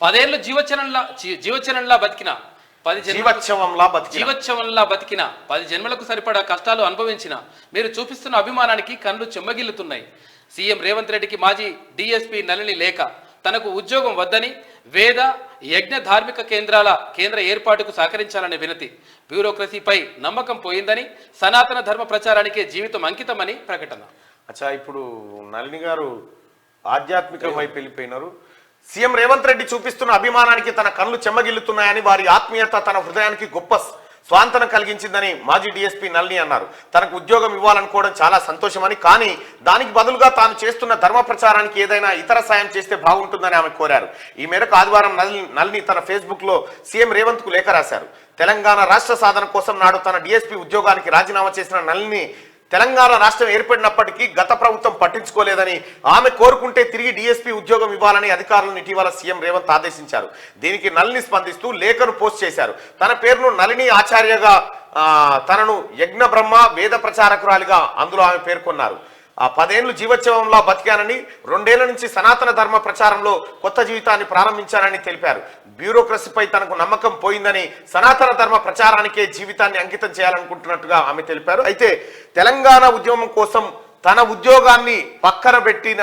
10 ఏళ్ళు జీవచనంలా బతికిన 10 జీవోత్సవంలా బతికిన 10 జన్మలకు సరిపడా కష్టాలు అనుభవించిన మీరు చూపిస్తున్న అభిమానానికి కళ్ళు చెమ్మగిల్లుతున్నాయి. సీఎం రేవంత్ రెడ్డికి మాజీ డీఎస్పీ నళిని లేఖ. తనకు ఉద్యోగం వద్దని, వేద యజ్ఞ ధార్మిక కేంద్ర ఏర్పాటుకు సహకరించాలనే వినతి. బ్యూరోక్రసీపై నమ్మకం పోయిందని, సనాతన ధర్మ ప్రచారానికే జీవితం అంకితమని ప్రకటన. అచ్చా, ఇప్పుడు నళిని గారు ఆధ్యాత్మిక వైపు వెళ్ళిపోయినారు. సీఎం రేవంత్ రెడ్డి చూపిస్తున్న అభిమానానికి తన కళ్ళు చెమ్మగిల్లుతున్నాయని, వారి ఆత్మీయత తన హృదయానికి గొప్ప స్వాంతనం కలిగించిందని మాజీ డీఎస్పీ నళిని అన్నారు. తనకు ఉద్యోగం ఇవ్వాలనుకోవడం చాలా సంతోషమని, కానీ దానికి బదులుగా తాను చేస్తున్న ధర్మ ప్రచారానికి ఏదైనా ఇతర సాయం చేస్తే బాగుంటుందని ఆమె కోరారు. ఈ మేరకు ఆదివారం నళిని తన ఫేస్బుక్ లో సీఎం రేవంత్ కు లేఖ రాశారు. తెలంగాణ రాష్ట్ర సాధన కోసం నాడు తన డీఎస్పీ ఉద్యోగానికి రాజీనామా చేసిన నళిని తెలంగాణ రాష్ట్రం ఏర్పడినప్పటికీ గత ప్రభుత్వం పట్టించుకోలేదని, ఆమె కోరుకుంటే తిరిగి డీఎస్పీ ఉద్యోగం ఇవ్వాలని అధికారులను ఇటీవల సీఎం రేవంత్ ఆదేశించారు. దీనికి నళిని స్పందిస్తూ లేఖను పోస్ట్ చేశారు. తన పేరును నళిని ఆచార్యగా, తనను యజ్ఞ బ్రహ్మ వేద ప్రచారకురాలిగా అందులో ఆమె పేర్కొన్నారు. 10 ఏళ్లు జీవోత్సవంలో బతికానని, 2 ఏళ్ల నుంచి సనాతన ధర్మ ప్రచారంలో కొత్త జీవితాన్ని ప్రారంభించానని తెలిపారు. బ్యూరోక్రసీపై తనకు నమ్మకం పోయిందని, సనాతన ధర్మ ప్రచారానికే జీవితాన్ని అంకితం చేయాలనుకుంటున్నట్టుగా ఆమె తెలిపారు. అయితే తెలంగాణ ఉద్యమం కోసం తన ఉద్యోగాన్ని పక్కన పెట్టిన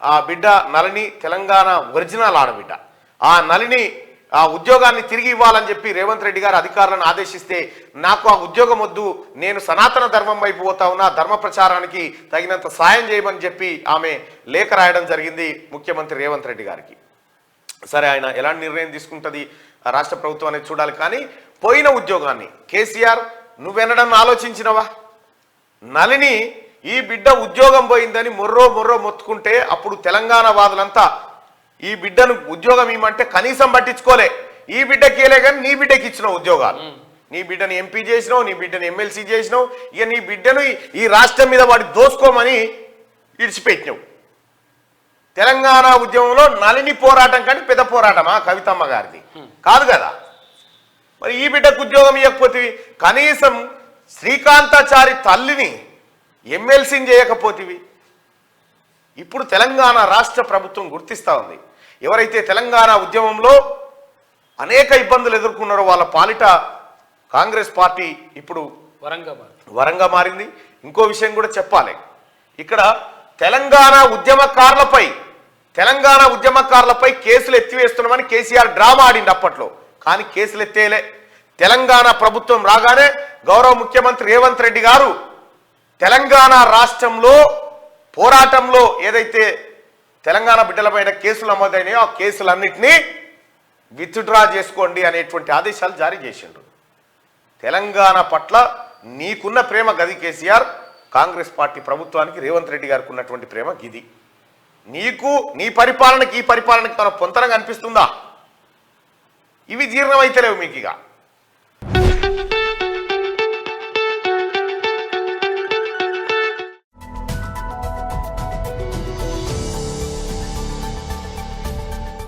ఆ బిడ్డ నళిని తెలంగాణ ఒరిజినల్ ఆడబిడ్డ. ఆ నళిని ఆ ఉద్యోగాన్ని తిరిగి ఇవ్వాలని చెప్పి రేవంత్ రెడ్డి గారు అధికారులను ఆదేశిస్తే, నాకు ఆ ఉద్యోగం వద్దు, నేను సనాతన ధర్మం వైపు పోతా ఉన్నా, ధర్మ ప్రచారానికి తగినంత సాయం చేయమని చెప్పి ఆమె లేఖ రాయడం జరిగింది ముఖ్యమంత్రి రేవంత్ రెడ్డి గారికి. సరే, ఆయన ఎలాంటి నిర్ణయం తీసుకుంటుంది రాష్ట్ర ప్రభుత్వం అనేది చూడాలి. కానీ పోయిన ఉద్యోగాన్ని కేసీఆర్ నువ్వెనడం ఆలోచించినవా? నళిని ఈ బిడ్డ ఉద్యోగం పోయిందని మొర్రో మొత్తుకుంటే అప్పుడు తెలంగాణ వాదులంతా ఈ బిడ్డను ఉద్యోగం ఇవ్వమంటే కనీసం పట్టించుకోలే. ఈ బిడ్డకి ఇవ్వలే కానీ నీ బిడ్డకి ఇచ్చిన ఉద్యోగాలు, నీ బిడ్డను ఎంపీ చేసినావు, నీ బిడ్డను ఎమ్మెల్సీ చేసినావు, ఇక నీ బిడ్డను ఈ రాష్ట్రం మీద వాడి దోసుకోమని ఇడిచిపెట్టినావు. తెలంగాణ ఉద్యమంలో నళిని పోరాటం కంటే పెద్ద పోరాటమా కవితమ్మ గారిది? కాదు కదా. మరి ఈ బిడ్డకు ఉద్యోగం ఇవ్వకపోతే, కనీసం శ్రీకాంతాచారి తల్లిని ఎమ్మెల్సీని చేయకపోతేవి. ఇప్పుడు తెలంగాణ రాష్ట్ర ప్రభుత్వం గుర్తిస్తూ ఉంది, ఎవరైతే తెలంగాణ ఉద్యమంలో అనేక ఇబ్బందులు ఎదుర్కొన్నారో వాళ్ళ పాలిట కాంగ్రెస్ పార్టీ ఇప్పుడు వరంగా మారింది. ఇంకో విషయం కూడా చెప్పాలి, ఇక్కడ తెలంగాణ ఉద్యమకారులపై కేసులు ఎత్తివేస్తున్నామని కేసీఆర్ డ్రామా ఆడింది అప్పట్లో. కానీ కేసులు ఎత్తేలే. తెలంగాణ ప్రభుత్వం రాగానే గౌరవ ముఖ్యమంత్రి రేవంత్ రెడ్డి గారు తెలంగాణ రాష్ట్రంలో పోరాటంలో ఏదైతే తెలంగాణ బిడ్డలపైన కేసులు నమోదైనాయో ఆ కేసులన్నింటినీ విత్డ్రా చేసుకోండి అనేటువంటి ఆదేశాలు జారీ చేసిండ్రు. తెలంగాణ పట్ల నీకున్న ప్రేమ గది కేసీఆర్, కాంగ్రెస్ పార్టీ ప్రభుత్వానికి రేవంత్ రెడ్డి గారికి ఉన్నటువంటి ప్రేమ గిది. నీకు నీ పరిపాలనకి ఈ పరిపాలనకి తన పొంతనగా అనిపిస్తుందా? ఇవి జీర్ణమైతలేవు మీకు. ఇక